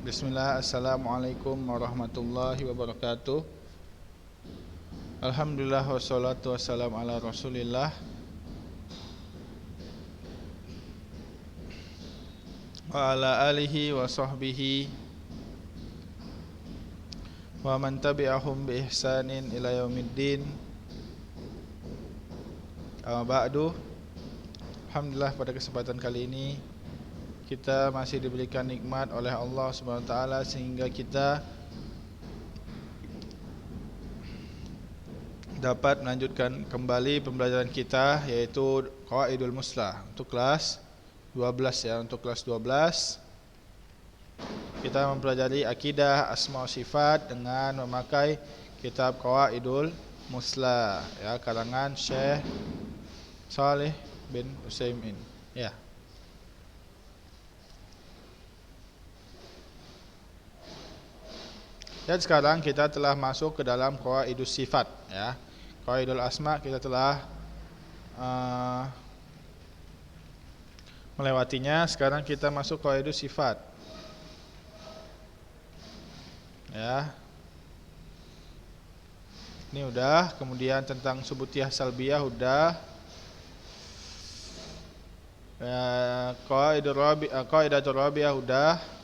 Bismillah, Assalamualaikum warahmatullahi wabarakatuh. Alhamdulillah wassalatu wassalamu ala rasulillah wa ala alihi wa sahbihi wa man tabi'ahum bi ihsanin ila yaumiddin. Amma ba'du. Alhamdulillah, pada kesempatan kali ini kita masih diberikan nikmat oleh Allah Subhanahu wa taala sehingga kita dapat melanjutkan kembali pembelajaran kita, yaitu Qawaidul Muslah untuk kelas 12 ya. Untuk kelas 12 kita mempelajari akidah asma wa sifat dengan memakai kitab Qawaidul Muslah ya, karangan Syekh Shalih bin Utsaimin ya. Dan sekarang kita telah masuk ke dalam Qawaidus Sifat ya. Qawaidul Asma kita telah melewatinya. Sekarang kita masuk Qawaidus Sifat ya. Ini udah. Kemudian tentang subutiyah salbiyah udah. Qaidatul Rabi'ah udah.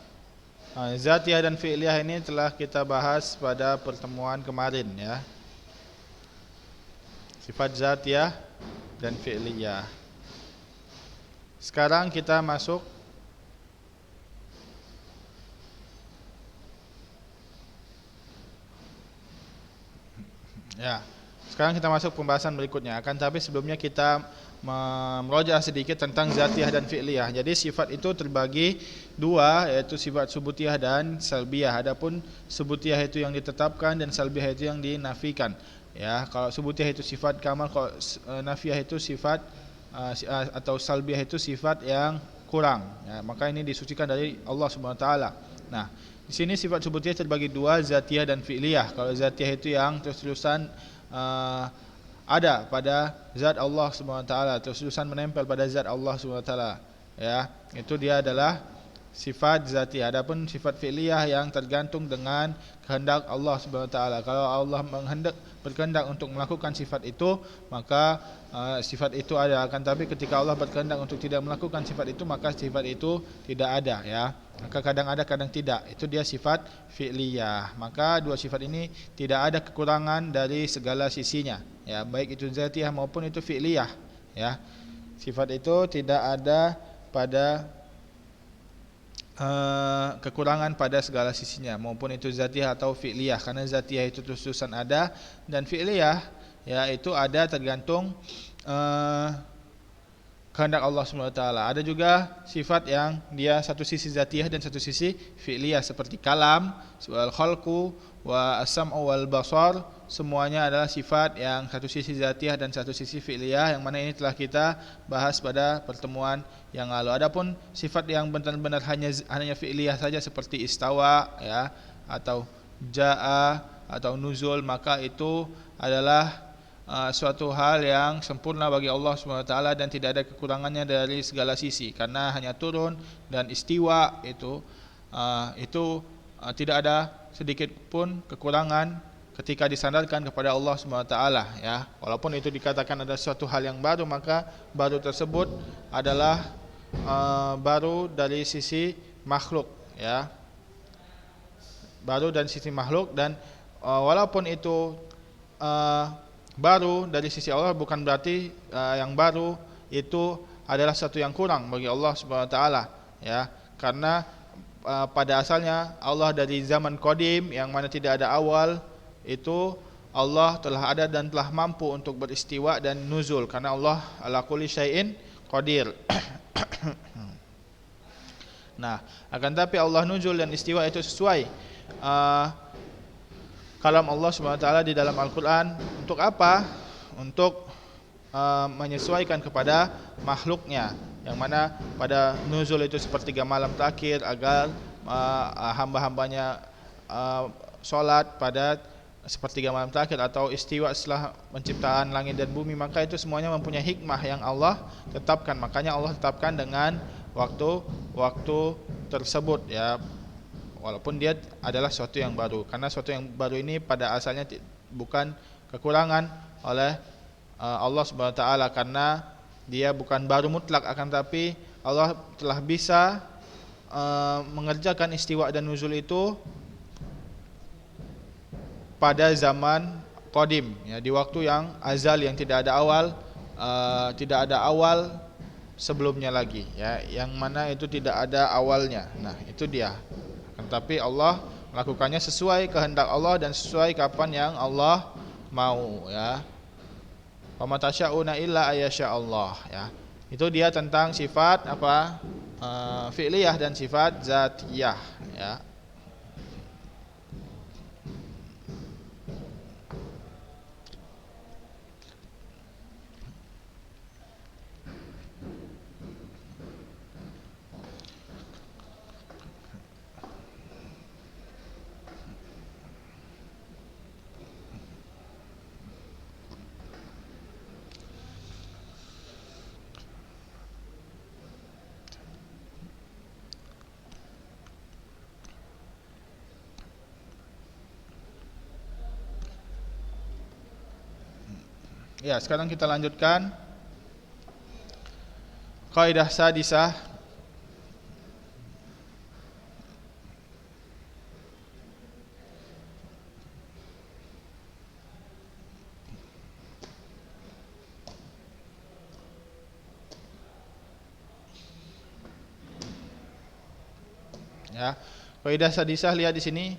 Zatiyah dan fi'liyah ini telah kita bahas pada pertemuan kemarin ya. Sifat zatiyah dan fi'liyah. Sekarang kita masuk ya. Sekarang kita masuk pembahasan berikutnya. Akan tapi sebelumnya kita merojaah sedikit tentang zatiyah dan fi'liyah. Jadi sifat itu terbagi dua, yaitu sifat subutiyah dan salbiyah. Adapun subutiyah itu yang ditetapkan dan salbiyah itu yang dinafikan. Ya, kalau subutiyah itu sifat kamal, kalau nafiyah itu sifat atau salbiyah itu sifat yang kurang. Ya, maka ini disucikan dari Allah Subhanahu wa taala. Nah, di sini sifat subutiyah terbagi dua, zatiyah dan fi'liyah. Kalau zatiyah itu yang terus-terusan ada pada zat Allah Subhanahu wa taala, terus-terusan menempel pada zat Allah Subhanahu wa taala ya, itu dia adalah sifat zatiyah. Adapun sifat fi'liyah yang tergantung dengan kehendak Allah Subhanahu wa taala. Kalau Allah berkehendak untuk melakukan sifat itu, maka sifat itu ada. Akan tapi ketika Allah berkehendak untuk tidak melakukan sifat itu, maka sifat itu tidak ada ya. Maka kadang ada, kadang tidak. Itu dia sifat fi'liyah. Maka dua sifat ini tidak ada kekurangan dari segala sisinya ya, baik itu zatiyah maupun itu fi'liyah ya. Sifat itu tidak ada pada kekurangan pada segala sisinya, maupun itu zatiyah atau fi'liyah. Karena zatiyah itu terus-terusan ada, dan fi'liyah ya itu ada tergantung kehendak Allah SWT. Ada juga sifat yang dia satu sisi zatiyah dan satu sisi fi'liyah, seperti kalam, wal khalqu, wa as-sam'u wal basar. Semuanya adalah sifat yang satu sisi zatiyah dan satu sisi fi'liyah, yang mana ini telah kita bahas pada pertemuan yang lalu. Adapun sifat yang benar-benar hanya fi'liyah saja, seperti istawa ya, atau ja'a atau nuzul, maka itu adalah suatu hal yang sempurna bagi Allah SWT dan tidak ada kekurangannya dari segala sisi, karena hanya turun dan istiwa itu tidak ada sedikit pun kekurangan ketika disandarkan kepada Allah SWT ya. Walaupun itu dikatakan ada suatu hal yang baru, maka baru tersebut adalah baru dari sisi makhluk ya, baru dari sisi makhluk. Dan walaupun itu baru dari sisi Allah, bukan berarti yang baru itu adalah satu yang kurang bagi Allah Subhanahu wa taala ya. Karena pada asalnya Allah dari zaman qadim yang mana tidak ada awal, itu Allah telah ada dan telah mampu untuk beristiwa dan nuzul, karena Allah ala kulli syai'in qadir. Nah, akan tapi Allah nuzul dan istiwa itu sesuai kalam Allah SWT di dalam Al-Quran. Untuk apa? Untuk menyesuaikan kepada makhluknya, yang mana pada nuzul itu sepertiga malam terakhir, agar hamba-hambanya sholat pada sepertiga malam terakhir, atau istiwa setelah penciptaan langit dan bumi. Maka itu semuanya mempunyai hikmah yang Allah tetapkan. Makanya Allah tetapkan dengan waktu tersebut ya. walaupun dia adalah sesuatu yang baru, karena sesuatu yang baru ini pada asalnya bukan kekurangan oleh Allah Subhanahu wa taala, karena dia bukan baru mutlak, akan tapi Allah telah bisa mengerjakan istiwa dan nuzul itu pada zaman qadim, ya, di waktu yang azal, yang tidak ada awal sebelumnya lagi, ya, yang mana itu tidak ada awalnya. Nah, itu dia. Tetapi Allah melakukannya sesuai kehendak Allah dan sesuai kapan yang Allah mau, ya. Wa ma tasyauna illa ayyasha Allah, ya. Itu dia tentang sifat apa? Fi'liyah dan sifat zatiyah, ya. Ya, sekarang kita lanjutkan kaidah sadisah. Ya, kaidah sadisah, lihat di sini.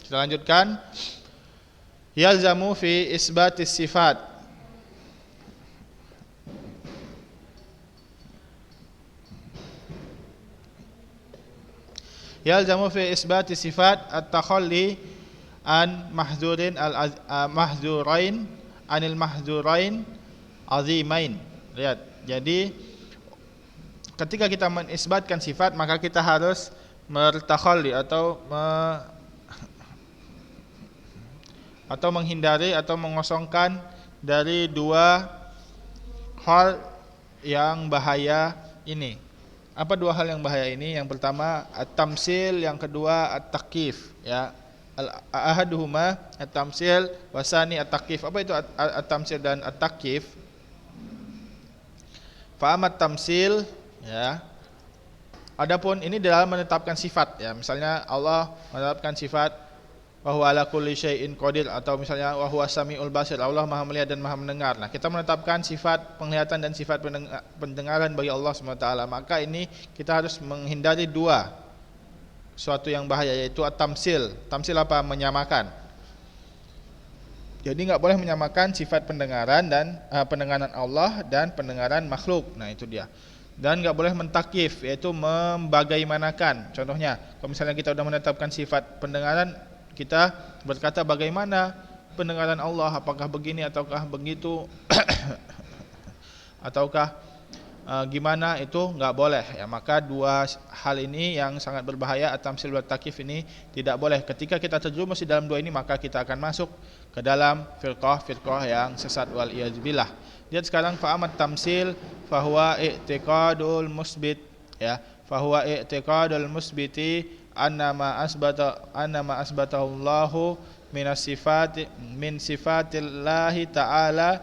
Kita lanjutkan. Yalzamu fi isbatis sifat. Yalzamu fi isbatis sifat at-takhalli an mahdzurain anil mahdzurain azimain. Lihat. Jadi ketika kita menisbatkan sifat, maka kita harus mertakhalli atau menghindari atau mengosongkan dari dua hal yang bahaya ini. Apa dua hal yang bahaya ini? Yang pertama at-tamsil, yang kedua at-takyif, ya. Ahaduhuma at-tamsil wasani at-takyif. Apa itu at-tamsil dan at-takyif? Fa amat tamsil, ya. Adapun ini dalam menetapkan sifat, ya. Misalnya Allah menetapkan sifat wa huwa ala kulli syai'in qadir, atau misalnya wa huwa samiul basir, Allah Maha melihat dan Maha mendengar. Nah, kita menetapkan sifat penglihatan dan sifat pendengaran bagi Allah SWT. Maka ini kita harus menghindari dua suatu yang bahaya, yaitu at-tamsil. Tamsil apa? Menyamakan. Jadi enggak boleh menyamakan sifat pendengaran dan pendengaran Allah dan pendengaran makhluk. Nah, itu dia. Dan enggak boleh mentakif, yaitu membagaimanakan. Contohnya, kalau misalnya kita sudah menetapkan sifat pendengaran, kita berkata bagaimana pendengaran Allah, apakah begini ataukah begitu ataukah gimana, itu enggak boleh, ya. Maka dua hal ini yang sangat berbahaya, at-tamsil wa at-takyif ini tidak boleh. Ketika kita terjerumus di dalam dua ini, maka kita akan masuk ke dalam firqah yang sesat, wal iyaz billah. Lihat sekarang fa amat tamsil fa huwa i'tiqadul musbit, ya. Fa huwa i'tiqadul musbiti annama asbatahu Allahu min sifatillahi ta'ala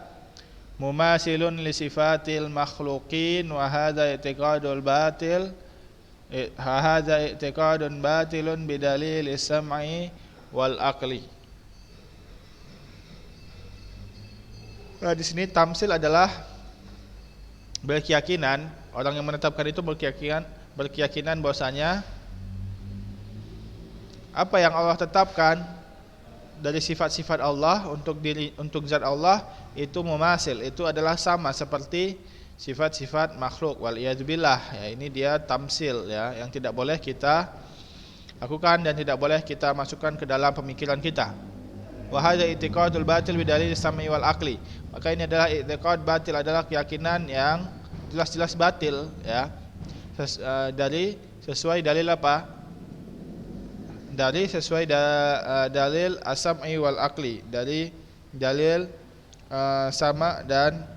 mumasilun li sifatil makhluqin, wa hadza i'tiqadul batil, hadza i'tiqadun batilun bidalil as-sam'i wal aqli. Nah, di sini tamsil adalah berkeyakinan, orang yang menetapkan itu berkeyakinan bahwasanya apa yang Allah tetapkan dari sifat-sifat Allah untuk zat Allah itu mumasil, itu adalah sama seperti sifat-sifat makhluk, wal iyadzubillah, ya. Ini dia tamsil, ya, yang tidak boleh kita lakukan dan tidak boleh kita masukkan ke dalam pemikiran kita. Wa hadza i'tiqadul batil bidalil sam'i wal aqli. Maka ini adalah i'tiqad batil, adalah keyakinan yang jelas-jelas batil, ya. Dari sesuai dalil apa? dari sesuai dalil as-sam'i wal aqli, dari dalil sama dan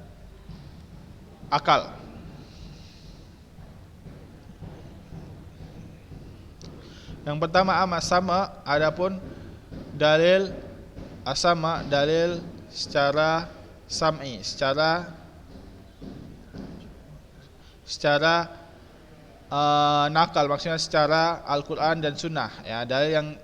akal. Yang pertama amat sama, adapun dalil as-sama, dalil secara sam'i, secara nakal, maksudnya secara Al-Quran dan Sunnah, ya, dalil yang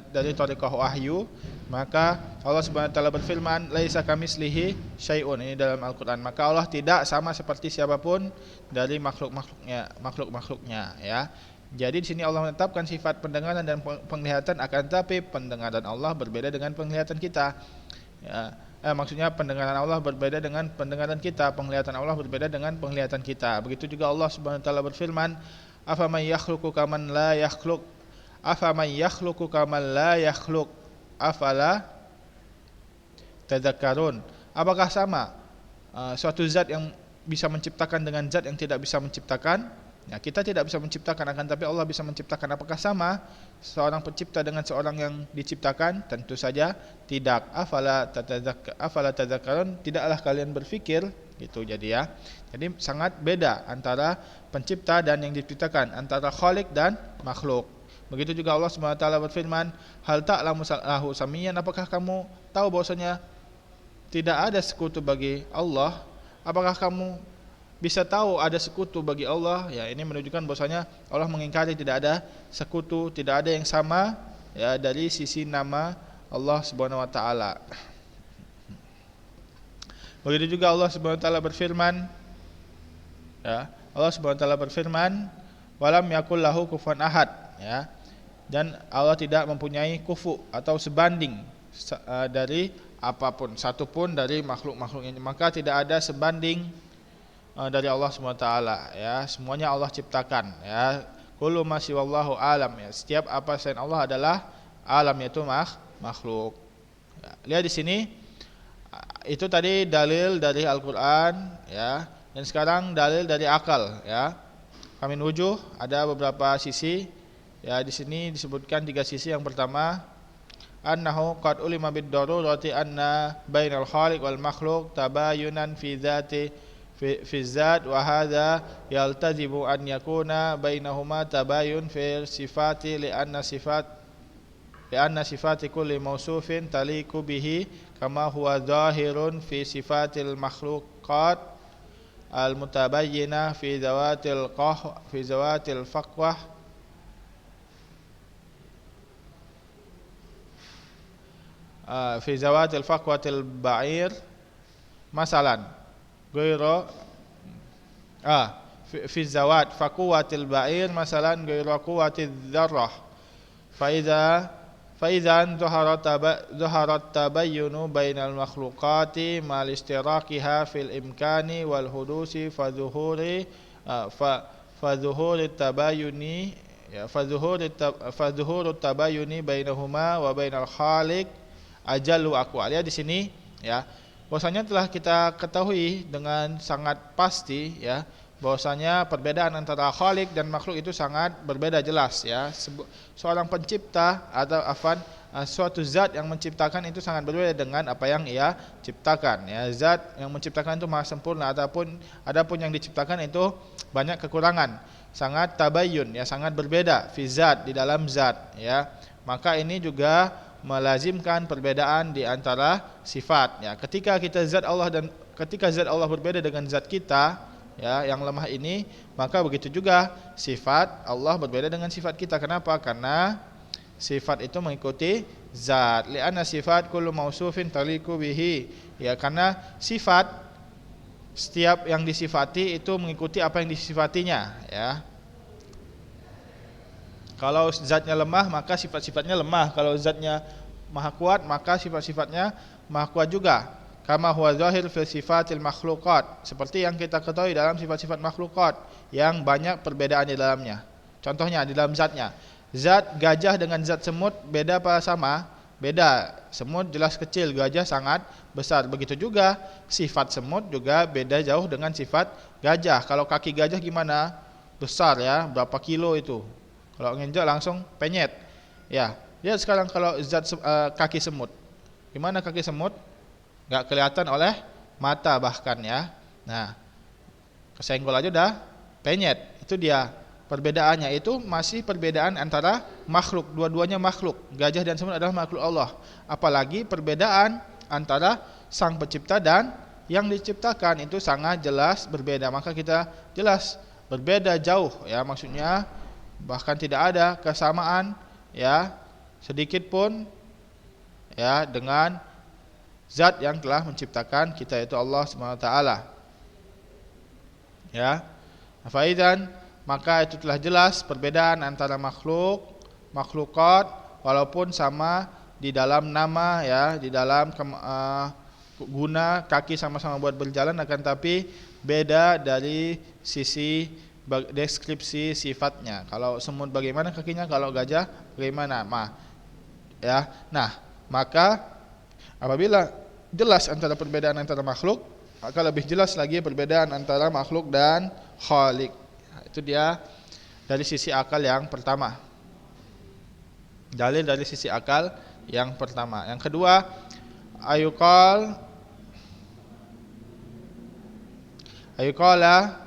dari thariqah wahyu. Maka Allah Subhanahu wa taala berfirman, laisa kamitslihi syai'un, ini dalam Al-Quran. Maka Allah tidak sama seperti siapapun dari makhluk-makhluknya, ya. Jadi di sini Allah menetapkan sifat pendengaran dan penglihatan, akan tetapi pendengaran Allah berbeda dengan penglihatan kita, ya. Maksudnya pendengaran Allah berbeda dengan pendengaran kita, penglihatan Allah berbeda dengan penglihatan kita. Begitu juga Allah Subhanahu wa taala berfirman, afaman yakhluqu kaman la yakhluq, afaman yakhluqu kaman la yakhluq, afala tadzakkarun. Apakah sama suatu zat yang bisa menciptakan dengan zat yang tidak bisa menciptakan? Ya, kita tidak bisa menciptakan, akan tapi Allah bisa menciptakan. Apakah sama seorang pencipta dengan seorang yang diciptakan? Tentu saja tidak. Afala tadzakkarun, tidaklah kalian berfikir, gitu. Jadi ya, jadi sangat beda antara pencipta dan yang diciptakan, antara khaliq dan makhluk. Begitu juga Allah Subhanahu wa taala berfirman, hal ta'lamu lahu samiyan, apakah kamu tahu bahwasanya tidak ada sekutu bagi Allah? Apakah kamu bisa tahu ada sekutu bagi Allah? Ya, ini menunjukkan bahwasanya Allah mengingkari tidak ada sekutu, tidak ada yang sama, ya, dari sisi nama Allah Subhanahu wa taala. Begitu juga Allah Subhanahu wa taala berfirman, ya, Allah Subhanahu wa taala berfirman, walam yakul lahu kufuwan ahad, ya. Dan Allah tidak mempunyai kufu atau sebanding dari apapun, satupun dari makhluk-makhluknya. Maka tidak ada sebanding dari Allah Subhanahu wa taala, ya. Semuanya Allah ciptakan, ya. Kullu ma siwallahu alam, ya. Setiap apa selain Allah adalah alam, yaitu makhluk. Ya. Lihat di sini, itu tadi dalil dari Al-Qur'an, ya. Dan sekarang dalil dari akal, ya. Kami wujuh, ada beberapa sisi, ya. Di sini disebutkan 3 sisi. Yang pertama, annahu qad ulima bid-darurati anna bainal khaliq wal makhluq tabayunan fi zat, wa hadza yaltazimu an yakuna bainahuma tabayun fi sifati li'anna sifati kulli mausufin taliku bihi kama huwa zahirun fi sifatil makhluqat al mutabayyinah fi zawatil faqwah fi zawatil faqwatil ba'ir masalan ghairu fi zawat faqwatil ba'ir masalan ghairu quwwatiz dzarrah fa idza zaharat tabayyunu bainal makhluqati mal istiraqiha fil imkani wal hudusi fa zuhuri tabayyuni, ya, fa zuhuru tabayyuni bainahuma wa bainal khaliq ajallu aqwa. Lihat di sini, ya, bahwasanya telah kita ketahui dengan sangat pasti, ya, bahwasanya perbedaan antara khaliq dan makhluk itu sangat berbeda jelas, ya. Seorang pencipta atau suatu zat yang menciptakan itu sangat berbeda dengan apa yang ia ciptakan, ya. Zat yang menciptakan itu maha sempurna, adapun yang diciptakan itu banyak kekurangan, sangat tabayyun, ya, sangat berbeda fi zat, di dalam zat, ya. Maka ini juga melazimkan perbedaan di antara sifat, ya. Ketika zat Allah berbeda dengan zat kita, ya, yang lemah ini, maka begitu juga sifat Allah berbeda dengan sifat kita. Kenapa? Karena sifat itu mengikuti zat. Li'anna sifat kullu mausufin taliku bihi, ya, karena sifat, setiap yang disifati itu mengikuti apa yang disifatinya, ya. Kalau zatnya lemah, maka sifat-sifatnya lemah. Kalau zatnya maha kuat, maka sifat-sifatnya maha kuat juga. Kama huwa zahir fil sifatil makhluqat, seperti yang kita ketahui dalam sifat-sifat makhluqat yang banyak perbedaan di dalamnya. Contohnya di dalam zatnya. Zat gajah dengan zat semut beda apa sama? Beda. Semut jelas kecil, gajah sangat besar. Begitu juga sifat semut juga beda jauh dengan sifat gajah. Kalau kaki gajah gimana? Besar, ya, berapa kilo itu. Kalau nginjak langsung penyet, ya. Lihat sekarang kalau kaki semut. Gimana kaki semut? Nggak kelihatan oleh mata bahkan ya. Nah, kesenggol aja udah penyet. Itu dia perbedaannya. Itu masih perbedaan antara makhluk. Dua-duanya makhluk. Gajah dan semut adalah makhluk Allah. Apalagi perbedaan antara Sang Pencipta dan yang diciptakan itu sangat jelas berbeda. Maka kita jelas berbeda jauh ya, maksudnya bahkan tidak ada kesamaan ya sedikit pun ya dengan zat yang telah menciptakan kita, yaitu Allah Subhanahu wa taala. Ya. Faidan, maka itu telah jelas perbedaan antara makhlukat walaupun sama di dalam nama ya, di dalam guna, kaki sama-sama buat berjalan, akan tapi beda dari sisi deskripsi sifatnya. Kalau semut bagaimana kakinya, kalau gajah bagaimana? Ya. Nah, maka apabila jelas antara perbedaan antara makhluk, maka lebih jelas lagi perbedaan antara makhluk dan Khalik. Itu dia dari sisi akal yang pertama. Dalil dari sisi akal yang pertama. Yang kedua, ayuqala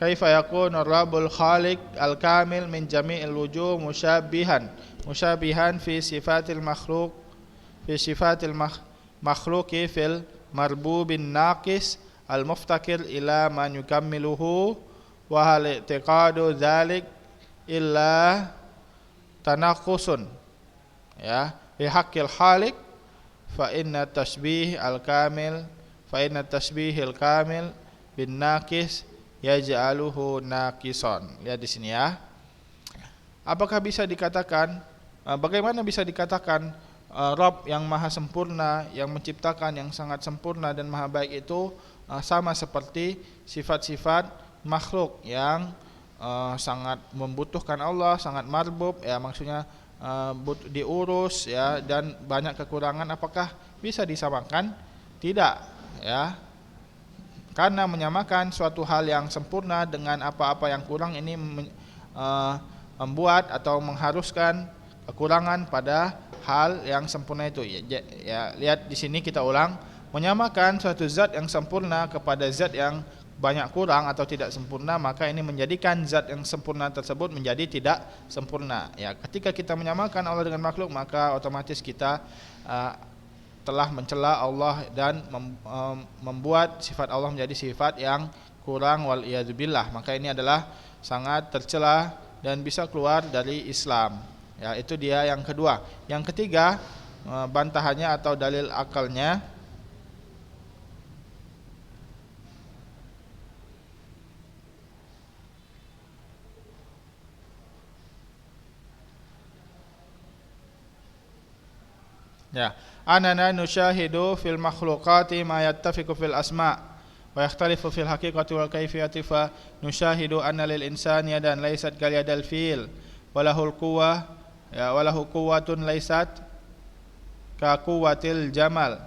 kaifa yakunu rabbul khaliq al-kamil min jami'il wujuh musyabihan fi sifatil makhluqi fil marbubin naqis al-muftakir ila man yukammiluhu wa hal i'tiqadu dzalik illa tanaqusun ya bi haqqil khaliq fa inna tashbihil kamil bin naqis yaj'aluhu naqison. Lihat di sini ya. Apakah bisa dikatakan, bagaimana bisa dikatakan Rabb yang maha sempurna, yang menciptakan yang sangat sempurna dan maha baik itu sama seperti sifat-sifat makhluk yang sangat membutuhkan Allah, sangat marbub ya, maksudnya diurus ya, dan banyak kekurangan. Apakah bisa disamakan? Tidak ya. Karena menyamakan suatu hal yang sempurna dengan apa-apa yang kurang ini membuat atau mengharuskan kekurangan pada hal yang sempurna itu. Ya, lihat di sini kita ulang, menyamakan suatu zat yang sempurna kepada zat yang banyak kurang atau tidak sempurna, maka ini menjadikan zat yang sempurna tersebut menjadi tidak sempurna. Ya, ketika kita menyamakan Allah dengan makhluk, maka otomatis kita telah mencela Allah dan membuat sifat Allah menjadi sifat yang kurang, wal iyadzubillah. Maka ini adalah sangat tercela dan bisa keluar dari Islam. Ya, itu dia yang kedua. Yang ketiga, bantahannya atau dalil akalnya, ya, anana nusyahidu fil makhluqati ma yattafiqu fil asma' wa yakhtalifu fil haqiqati wal kayfiyati, fa nusyahidu anna lil insani yadan laysat kal yadal fil walahul quwwah ya, walahu quwwatun laysat ka quwwatil jamal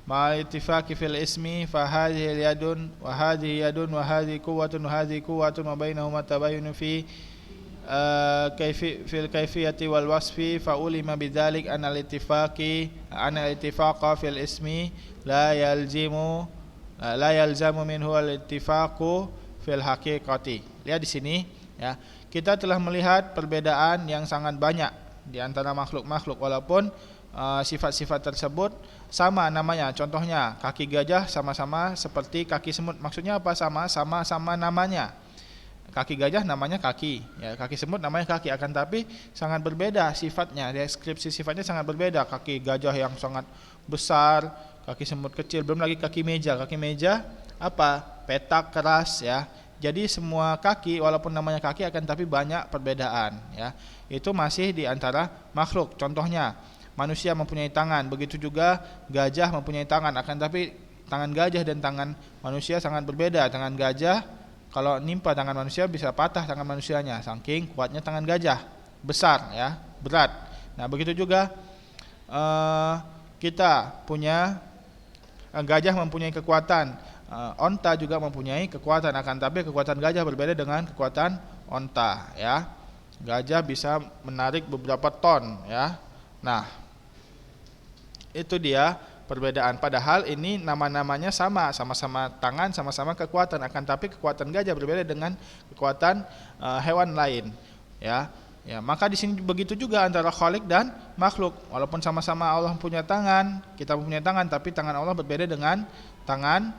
ma ittifaqi fil ismi, fa hadhihi yadun wa hadhihi yadun wa hadhihi quwwatun wa hadhihi quwwatun wa bainahuma tabayyun fi fil kaifiyati wal wasfi, fa ulima bidzalik anal ittifaqa fil ismi la yalzamu minhu al ittifaqu fil haqiqati. Lihat di sini ya, kita telah melihat perbedaan yang sangat banyak di antara makhluk-makhluk walaupun sifat-sifat tersebut sama namanya. Contohnya kaki gajah sama-sama seperti kaki semut. Maksudnya apa? Sama-sama namanya. Kaki gajah namanya kaki, ya, kaki semut namanya kaki, akan tapi sangat berbeda sifatnya, deskripsi sifatnya sangat berbeda. Kaki gajah yang sangat besar, kaki semut kecil, belum lagi kaki meja. Kaki meja apa? Petak keras ya. Jadi semua kaki walaupun namanya kaki akan tapi banyak perbedaan ya. Itu masih di antara makhluk. Contohnya manusia mempunyai tangan, begitu juga gajah mempunyai tangan, akan tapi tangan gajah dan tangan manusia sangat berbeda. Tangan gajah kalau nimpa tangan manusia bisa patah tangan manusianya, saking kuatnya tangan gajah, besar ya, berat. Nah begitu juga kita punya gajah mempunyai kekuatan, onta juga mempunyai kekuatan, akan tapi kekuatan gajah berbeda dengan kekuatan onta ya. Gajah bisa menarik beberapa ton ya. Nah, itu dia perbedaan. Padahal ini nama-namanya sama, sama-sama tangan, sama-sama kekuatan. Akan tapi kekuatan gajah berbeda dengan kekuatan hewan lain. Ya, ya. Maka di sini begitu juga antara Khalik dan makhluk. Walaupun sama-sama Allah punya tangan, kita punya tangan, tapi tangan Allah berbeda dengan tangan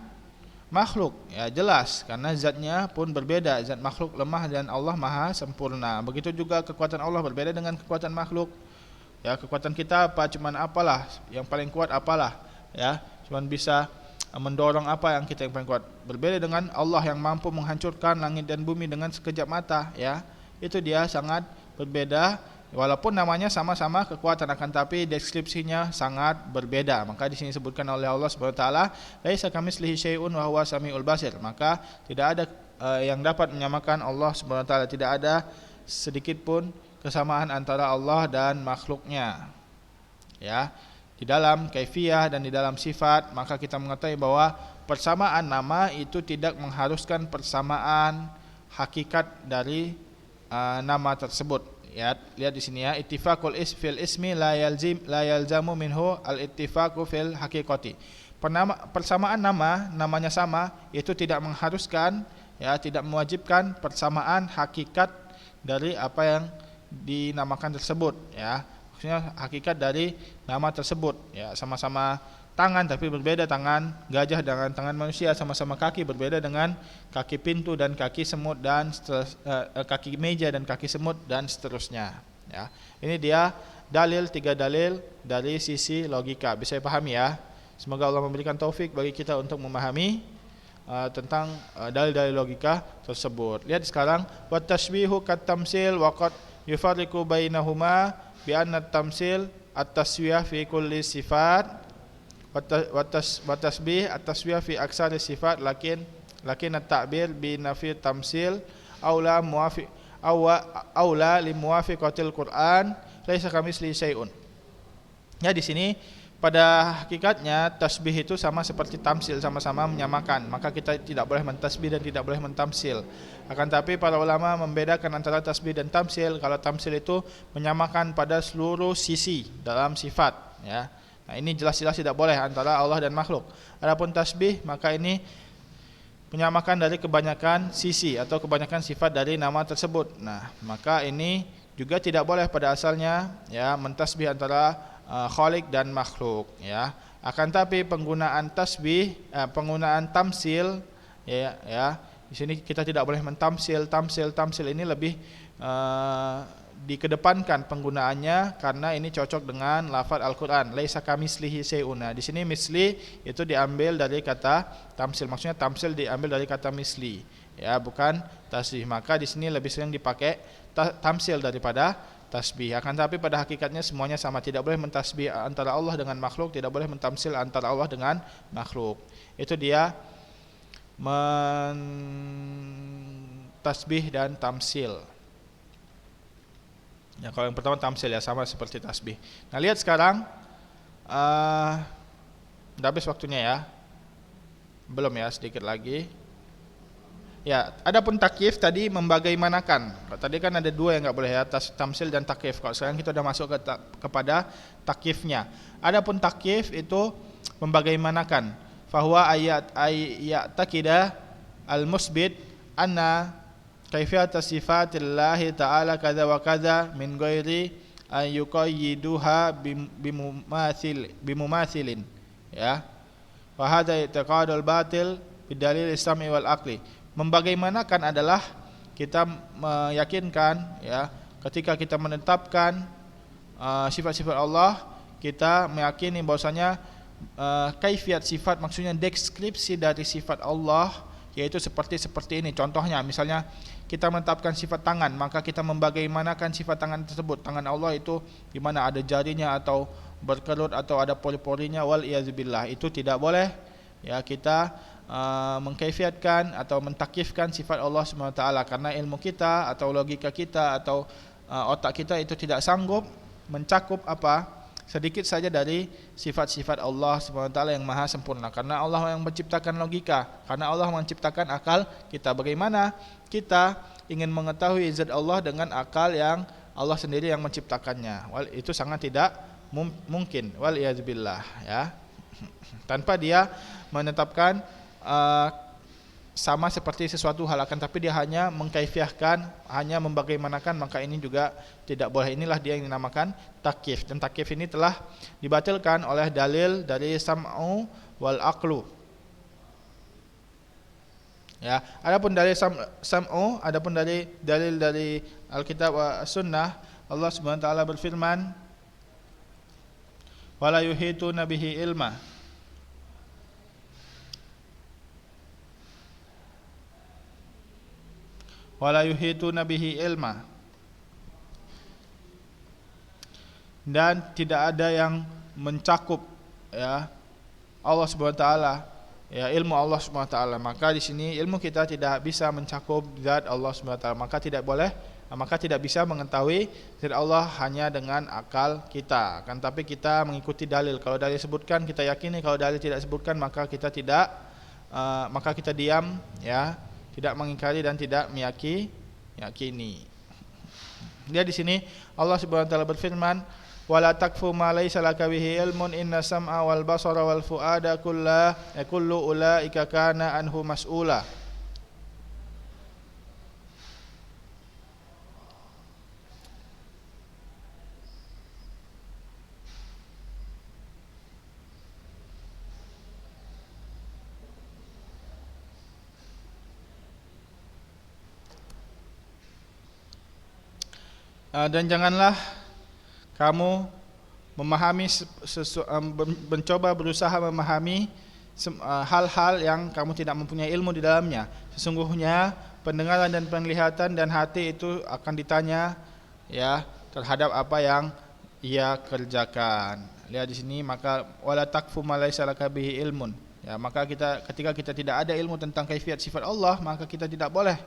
makhluk. Ya jelas, karena zatnya pun berbeda. Zat makhluk lemah dan Allah maha sempurna. Begitu juga kekuatan Allah berbeda dengan kekuatan makhluk. Ya, kekuatan kita apa, cuman apalah yang paling kuat apalah, ya, cuman bisa mendorong apa yang kita yang paling kuat. Berbeda dengan Allah yang mampu menghancurkan langit dan bumi dengan sekejap mata, ya. Itu dia sangat berbeda, walaupun namanya sama-sama kekuatan, akan tapi deskripsinya sangat berbeda. Maka di sini disebutkan oleh Allah Subhanahu wa taala, laisa kamitslihi syai'un wa huwa samiul basir. Maka tidak ada yang dapat menyamakan Allah Subhanahu wa taala, tidak ada sedikit pun kesamaan antara Allah dan makhluknya. Ya, di dalam kaifiyah dan di dalam sifat, maka kita mengetahui bahwa persamaan nama itu tidak mengharuskan persamaan hakikat dari nama tersebut. Ya, lihat di sini ya, ittifaqul fil ismi la yalzamu minhu al ittifaqu fil haqiqati. Persamaan namanya sama, itu tidak mengharuskan, ya, tidak mewajibkan persamaan hakikat dari apa yang dinamakan tersebut, ya. Maksudnya hakikat dari nama tersebut, ya, sama-sama tangan tapi berbeda, tangan gajah dengan tangan manusia, sama-sama kaki berbeda dengan kaki pintu dan kaki semut dan kaki meja dan kaki semut dan seterusnya, ya. Ini dia dalil, 3 dalil dari sisi logika. Bisa dipahami ya. Semoga Allah memberikan taufik bagi kita untuk memahami tentang dalil-dalil logika tersebut. Lihat sekarang, wa tashbihu kat tamsil wa qad yufarriqu bainahuma bi anna at-tamsil at-taswiyah fi kulli sifat wa tasbih at-taswiyah fi aksari sifat, lakin at-ta'bir bi nafi tamsil aula muwafiq aula li muwafiqatil Qur'an laisa kamitslihi syai'un. Ya, di sini pada hakikatnya tasbih itu sama seperti tamsil, sama-sama menyamakan. Maka kita tidak boleh mentasbih dan tidak boleh mentamsil. Akan tapi para ulama membedakan antara tasbih dan tamsil. Kalau tamsil itu menyamakan pada seluruh sisi dalam sifat, ya. Nah, ini jelas-jelas tidak boleh antara Allah dan makhluk. Adapun tasbih, maka ini menyamakan dari kebanyakan sisi atau kebanyakan sifat dari nama tersebut. Nah, maka ini juga tidak boleh pada asalnya, ya, mentasbih antara Khalik dan makhluk, ya. Akan tapi penggunaan tasbih, penggunaan tamsil, ya, di sini kita tidak boleh mentamsil. Tamsil ini lebih dikedepankan penggunaannya karena ini cocok dengan lafaz Al-Qur'an, laisa kamitslihi syai'un. Di sini misli itu diambil dari kata tamsil, maksudnya tamsil diambil dari kata misli, ya, bukan tasbih. Maka di sini lebih sering dipakai tamsil daripada tasbih. Akan tapi pada hakikatnya semuanya sama. Tidak boleh mentasbih antara Allah dengan makhluk, tidak boleh mentamsil antara Allah dengan makhluk. Itu dia mentasbih dan tamsil. Ya, kalau yang pertama tamsil, ya, sama seperti tasbih. Nah, lihat sekarang, udah habis waktunya ya? Belum ya, sedikit lagi. Ya, adapun takyif tadi membagaimanakan. Tadi kan ada 2 yang enggak boleh, ya, tamsil dan takyif. Kalau sekarang kita sudah masuk kepada takyifnya. Adapun takyif itu membagaimanakan. Fahuwa ayat takidah al-musbit anna kaifiyat sifatillahi ta'ala kadza wa kadza min ghairi an yuqayyiduha bimumathilin, ya. Wa hadza i'tiqadul batil bidalil islam'i wal aqli. Membagaimanakan adalah kita meyakinkan, ya, ketika kita menetapkan sifat-sifat Allah, kita meyakini bahwasanya kaifiyat sifat, maksudnya deskripsi dari sifat Allah, yaitu seperti ini. Contohnya, misalnya kita menetapkan sifat tangan, maka kita membagaimanakan sifat tangan tersebut. Tangan Allah itu di mana ada jarinya atau berkerut atau ada pori-porinya, wal iyadzubillah. Itu tidak boleh, ya, kita mengkaifiatkan atau mentakyifkan sifat Allah SWT, karena ilmu kita atau logika kita atau otak kita itu tidak sanggup mencakup sedikit saja dari sifat-sifat Allah SWT yang maha sempurna. Karena Allah yang menciptakan logika, karena Allah menciptakan akal kita. Bagaimana kita ingin mengetahui zat Allah dengan akal yang Allah sendiri yang menciptakannya? Itu sangat tidak mungkin, wal iyadzubillah, ya. Tanpa dia menetapkan sama seperti sesuatu hal, akan tapi dia hanya mengkaifiahkan, hanya membagaimanakan, maka ini juga tidak boleh. Inilah dia yang dinamakan takyif, dan takyif ini telah dibatalkan oleh dalil dari sam'u wal aqlu. Ya, adapun dari sam'u, adapun dari dalil dari Alkitab wa Sunnah, Allah Subhanahu wa taala berfirman, wala yuhituna bihi ilma. Wala yuhituna bihi ilma. Dan tidak ada yang mencakup, ya, Allah Subhanahu wa taala, ya, ilmu Allah Subhanahu wa taala. Maka di sini ilmu kita tidak bisa mencakup zat Allah Subhanahu wa taala. Maka tidak bisa mengetahui zat Allah hanya dengan akal kita. Kan tapi kita mengikuti dalil. Kalau dalil sebutkan kita yakini, kalau dalil tidak sebutkan maka kita tidak maka kita diam, ya, tidak mengingkari dan tidak meyakini. Dia di sini Allah Subhanahu wa taala berfirman, wala takfu ma laysa laka bihi ilmun inna sam'a wal basara wal fuada kullu ulaika kana anhu mas'ula. Dan janganlah kamu memahami mencoba berusaha memahami hal-hal yang kamu tidak mempunyai ilmu di dalamnya. Sesungguhnya pendengaran dan penglihatan dan hati itu akan ditanya, ya, terhadap apa yang ia kerjakan. Lihat di sini, maka wala takfu ma laysa laka bihi ilmun. Ya, maka ketika kita tidak ada ilmu tentang kaifiat sifat Allah, maka kita tidak boleh,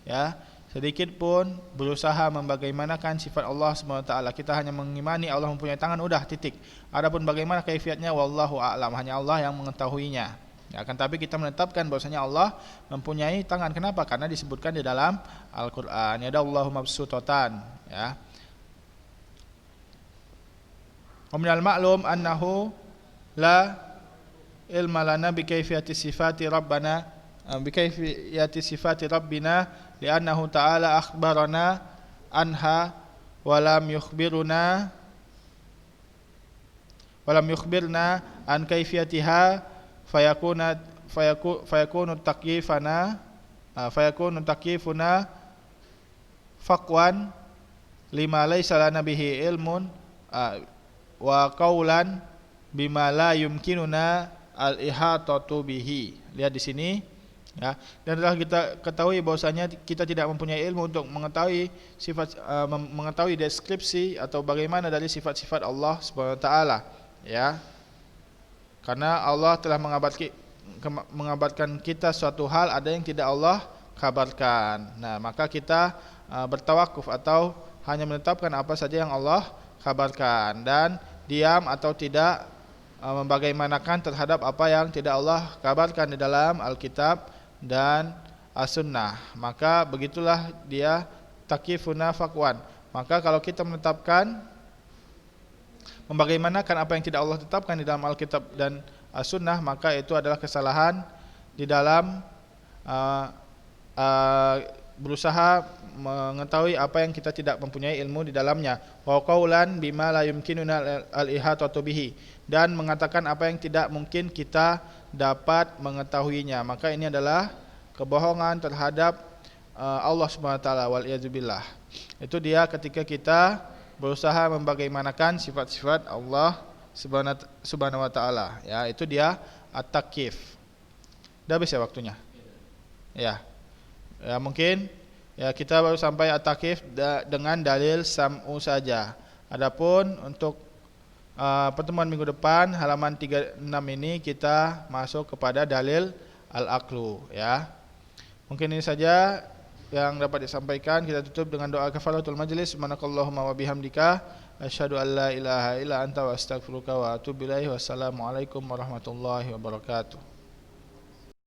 ya, sedikit pun berusaha membagaimanakan sifat Allah Subhanahu wa taala. Kita hanya mengimani Allah mempunyai tangan, udah, titik. Adapun bagaimana kaifiatnya wallahu a'lam, hanya Allah yang mengetahuinya. Ya, akan tapi kita menetapkan bahwasanya Allah mempunyai tangan. Kenapa? Karena disebutkan di dalam Al-Qur'an, yadallahu mabsutatan, ya. Wa minal ma'lum annahu la ilma lana bi kaifiyati sifati rabbana bikaifiyati sifati rabbina li'annahu ta'ala akhbarana anha walam yukhbirna an kaifiyatiha fayakunu taqyifuna faqwan lima laysa lana bihi ilmun wa qawlan bima la yumkinuna al-ihatatu bihi. Lihat di sini, ya, dan telah kita ketahui bahwasanya kita tidak mempunyai ilmu untuk mengetahui mengetahui deskripsi atau bagaimana dari sifat-sifat Allah Subhanahu wa taala, ya. Karena Allah telah mengabarkan kita suatu hal ada yang tidak Allah kabarkan. Nah, maka kita bertawakuf atau hanya menetapkan apa saja yang Allah kabarkan dan diam atau tidak membagaimanakan terhadap apa yang tidak Allah kabarkan di dalam Alkitab dan As-Sunnah. Maka begitulah dia takyifuna faqwan. Maka kalau kita menetapkan membagaimanakan apa yang tidak Allah tetapkan di dalam Alkitab dan As-Sunnah, maka itu adalah kesalahan di dalam berusaha mengetahui apa yang kita tidak mempunyai ilmu di dalamnya. Wa qaulan bima la yumkinuna al-ihatatu bihi, dan mengatakan apa yang tidak mungkin kita dapat mengetahuinya. Maka ini adalah kebohongan terhadap Allah Subhanahu wa taala, wal iyadzubillah. Itu dia ketika kita berusaha membagaimanakan sifat-sifat Allah Subhanahu wa taala, ya, itu dia at-takyif. Dah habis ya waktunya? Ya. Ya, mungkin ya kita baru sampai at-takyif dengan dalil sam'u saja. Adapun untuk pertemuan minggu depan halaman 36 ini kita masuk kepada dalil al-aqlu, ya. Mungkin ini saja yang dapat disampaikan. Kita tutup dengan doa kafaratul majlis. Subhanakallahumma wa bihamdika asyhadu an la ilaha illa anta wa astaghfiruka wa atubu ilaik. Wassalamualaikum warahmatullahi wabarakatuh.